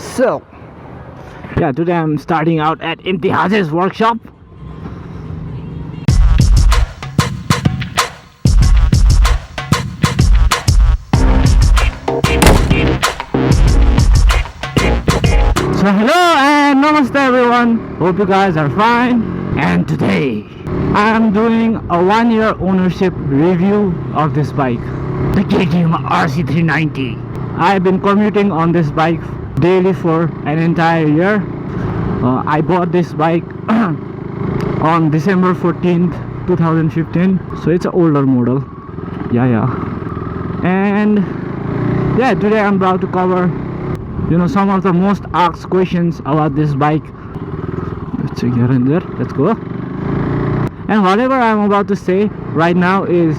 So yeah, today I'm starting out at Imtihaz's workshop. So hello and namaste everyone, hope you guys are fine. And today I am doing a 1-year ownership review of this bike, the KTM RC 390. I've been commuting on this bike daily for an entire year. I bought this bike on December 14th 2015, so it's an older model. And yeah, today I'm about to cover some of the most asked questions about this bike. Let's check here and there. Let's go. And whatever I'm about to say right now is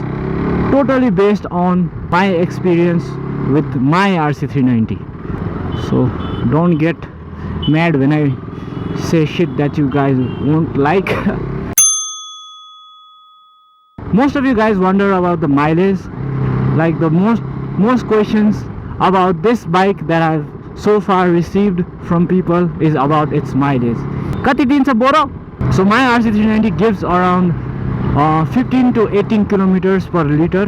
totally based on my experience with my RC 390. So don't get mad when I say shit that you guys won't like. Most of you guys wonder about the mileage. Like the most questions about this bike that I've so far received from people is about its mileage. Kati dincha boro? So my RC 390 gives around 15 to 18 kilometers per liter.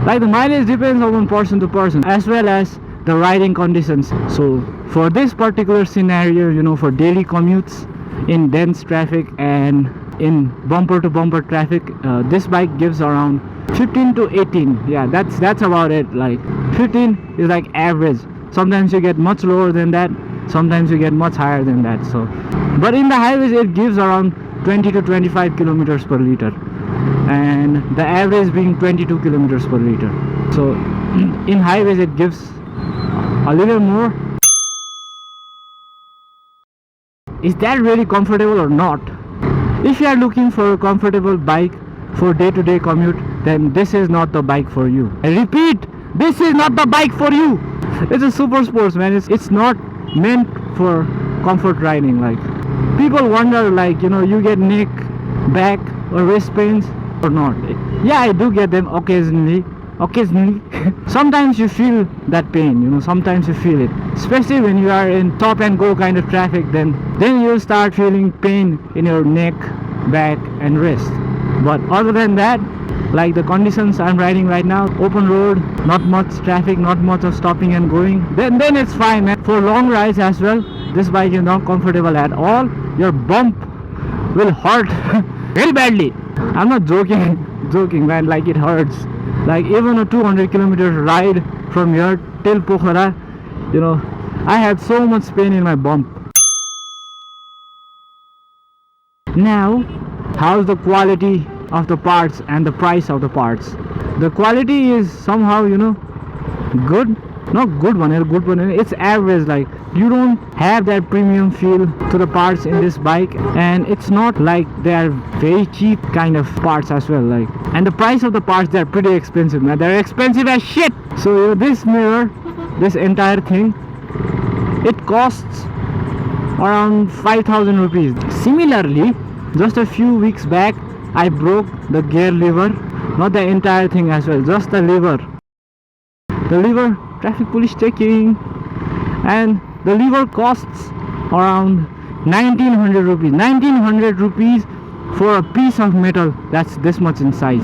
Like the mileage depends on person to person as well as the riding conditions. So for this particular scenario, for daily commutes in dense traffic and in bumper to bumper traffic, this bike gives around 15 to 18. Yeah, that's about it. Like 15 is like average. Sometimes you get much lower than that, sometimes you get much higher than that. So but in the highways it gives around 20 to 25 kilometers per liter, and the average being 22 kilometers per liter. So in highways it gives a little more. Is that really comfortable or not? If you are looking for a comfortable bike for day-to-day commute, then this is not the bike for you. I repeat, this is not the bike for you. It's a super sports, man. It's not meant for comfort riding. Like people wonder, like you get neck, back or wrist pains or not. Yeah, I do get them occasionally. Sometimes you feel that pain, sometimes you feel it, especially when you are in stop and go kind of traffic. Then you'll start feeling pain in your neck, back and wrist. But other than that, like the conditions I'm riding right now, open road, not much traffic, not much of stopping and going, then it's fine, man. For long rides as well, this bike is not comfortable at all. Your bump will hurt very badly. I'm not joking man, like it hurts. Like even a 200 kilometer ride from here till Pokhara, I had so much pain in my bump. Now, how's the quality of the parts and the price of the parts? The quality is somehow good, not good one, it's average. Like you don't have that premium feel to the parts in this bike, and it's not like they are very cheap kind of parts as well. Like, and the price of the parts, they're pretty expensive, man. They're expensive as shit. So this mirror, this entire thing, it costs around 5,000 rupees. Similarly, just a few weeks back I broke the gear lever, not the entire thing as well, just the lever. The lever, traffic police checking, and the lever costs around 1900 rupees. 1900 rupees for a piece of metal that's this much in size.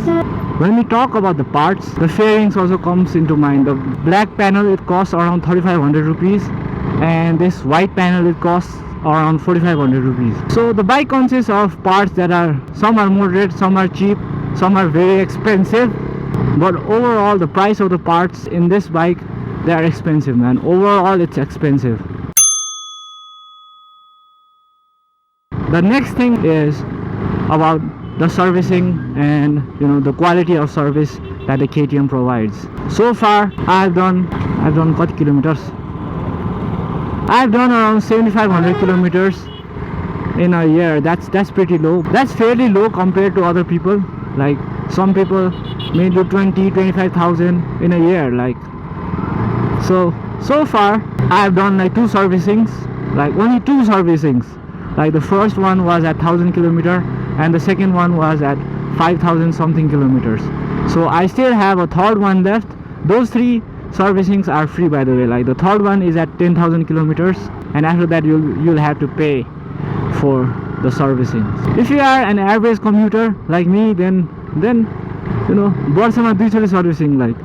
When we talk about the parts, the fairings also comes into mind. The black panel, it costs around 3500 rupees, and this white panel, it costs around 4500 rupees. So the bike consists of parts that are, some are moderate, some are cheap, some are very expensive, but overall the price of the parts in this bike, they are expensive, man. Overall it's expensive. The next thing is about the servicing and the quality of service that the KTM provides. So far I've done what kilometers? I've done around 7500 kilometers in a year. That's pretty low. That's fairly low compared to other people. Like some people may do 25,000 in a year. Like so far I've done like only two servicings. Like the first one was at 1000 kilometer and the second one was at 5000 something kilometers. So I still have a third one left. Those three servicings are free, by the way. Like the third one is at 10,000 kilometers, and after that you'll have to pay for the servicing. If you are an average commuter like me, then you know, वर्षमा दुईचोटि servicing like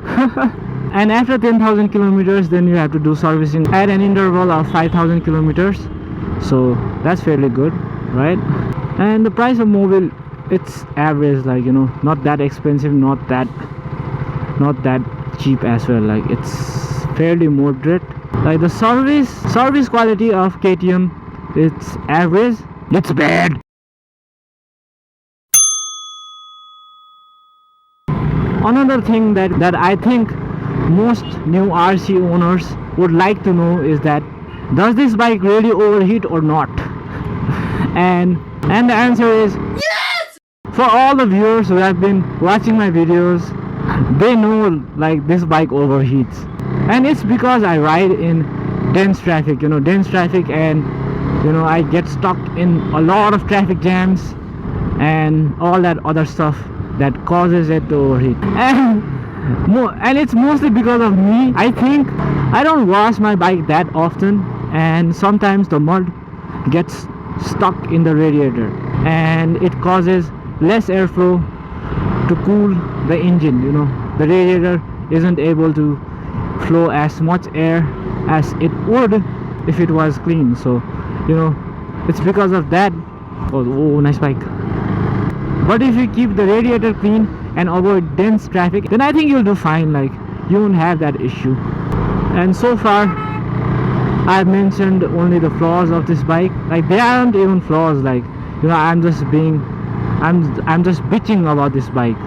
and after 10,000 kilometers then you have to do servicing at an interval of 5,000 kilometers. So that's fairly good, right? And the price of mobile, it's average, like, you know, not that expensive, not that cheap as well. Like it's fairly moderate. Like the service quality of KTM, it's average, it's bad. Another thing that I think most new RC owners would like to know is that, does this bike really overheat or not? and the answer is yes! For all the viewers who have been watching my videos, they know like this bike overheats, and it's because I ride in dense traffic, you know, and you know, I get stuck in a lot of traffic jams and all that other stuff that causes it to overheat. And it's mostly because of me. I think I don't wash my bike that often, and sometimes the mud gets stuck in the radiator and it causes less airflow to cool the engine. You know, the radiator isn't able to flow as much air as it would if it was clean. So, you know, it's because of that. Oh, nice bike. But if you keep the radiator clean and avoid dense traffic, then I think you'll do fine. Like, you won't have that issue. And so far I've mentioned only the flaws of this bike. Like, they aren't even flaws. Like, you know, I'm just bitching about this bike.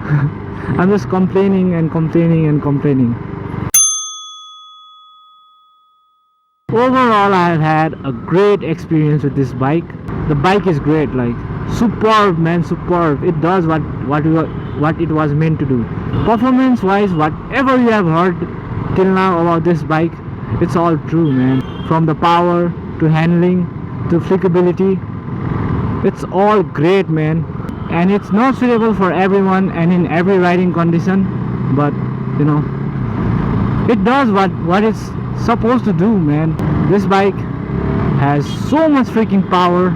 I'm just complaining and complaining and complaining. Overall, I've had a great experience with this bike. The bike is great, like superb, man, superb. It does what it was meant to do. Performance wise, whatever you have heard till now about this bike, it's all true, man. From the power to handling to flickability, it's all great, man. And it's not suitable for everyone and in every riding condition, but you know, it does what it's supposed to do, man. This bike has so much freaking power,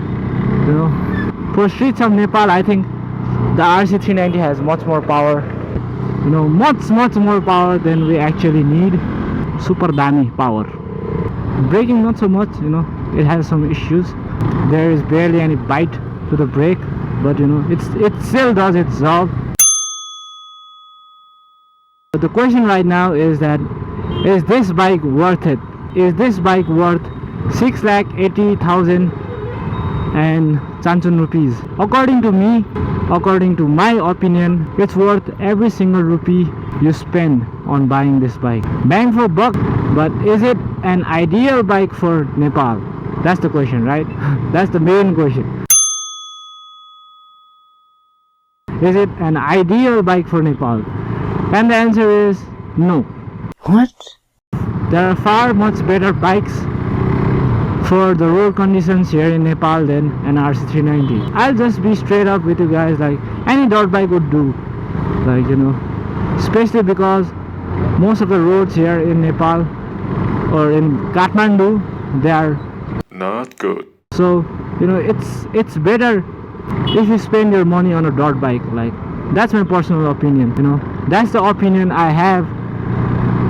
you know. For streets of Nepal, I think the RC 390 has much more power, you know, much more power than we actually need. Super dami power. Braking not so much, you know, it has some issues. There is barely any bite to the brake, but you know, it still does its job. But the question right now is that, is this bike worth it? Is this bike worth 6,80,000 and Chanchun rupees? According to me, according to my opinion, it's worth every single rupee you spend on buying this bike. Bang for buck. But is it an ideal bike for Nepal? That's the question, right? That's the main question. Is it an ideal bike for Nepal? And the answer is no. What? There are far much better bikes for the road conditions here in Nepal than an RC 390. I'll just be straight up with you guys, like any dirt bike would do. Like, you know, especially because most of the roads here in Nepal or in Kathmandu, they are not good. So, you know, it's better if you spend your money on a dirt bike. Like, that's my personal opinion, you know. That's the opinion I have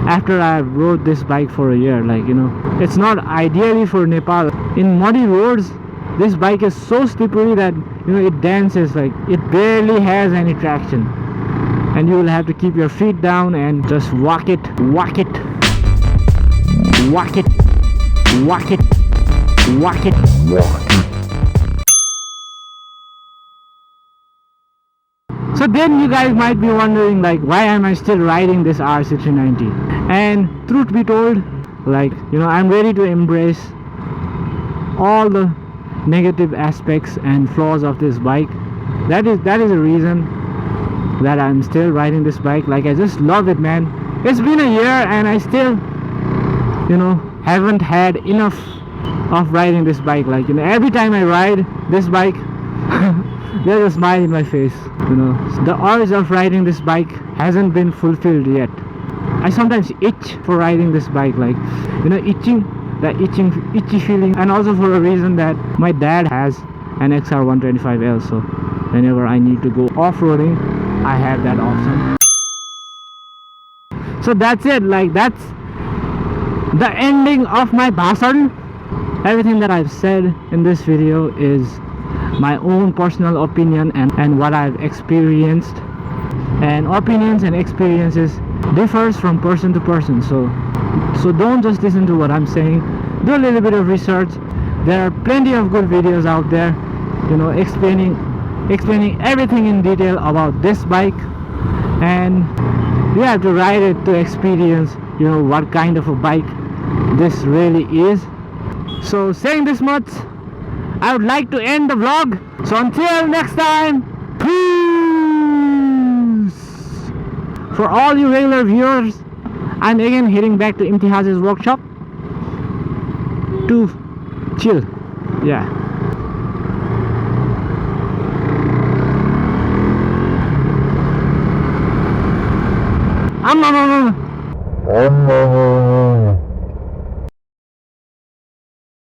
after I rode this bike for a year. Like, you know, it's not ideally for Nepal. In muddy roads, this bike is so slippery that, you know, it dances. Like, it barely has any traction, and you will have to keep your feet down and just walk it. So then you guys might be wondering, like, why am I still riding this RC 390? And truth be told, like, you know, I'm ready to embrace all the negative aspects and flaws of this bike. That is the reason that I'm still riding this bike. Like, I just love it, man. It's been a year and I still, you know, haven't had enough of riding this bike. Like, you know, every time I ride this bike there's a smile in my face, you know. The urge of riding this bike hasn't been fulfilled yet. I sometimes itch for riding this bike, like, you know, itchy feeling, and also for a reason that my dad has an XR 125L, so whenever I need to go off-roading, I have that option. So that's it, like, that's the ending of my bhasan. Everything that I've said in this video is my own personal opinion and what I've experienced, and opinions and experiences differs from person to person, so don't just listen to what I'm saying. Do a little bit of research. There are plenty of good videos out there, you know, explaining everything in detail about this bike, and you have to ride it to experience, you know, what kind of a bike this really is. So saying this much, I would like to end the vlog. So until next time, peace. For all you regular viewers, I'm again heading back to Imtihaz's workshop to chill. Yeah. I'm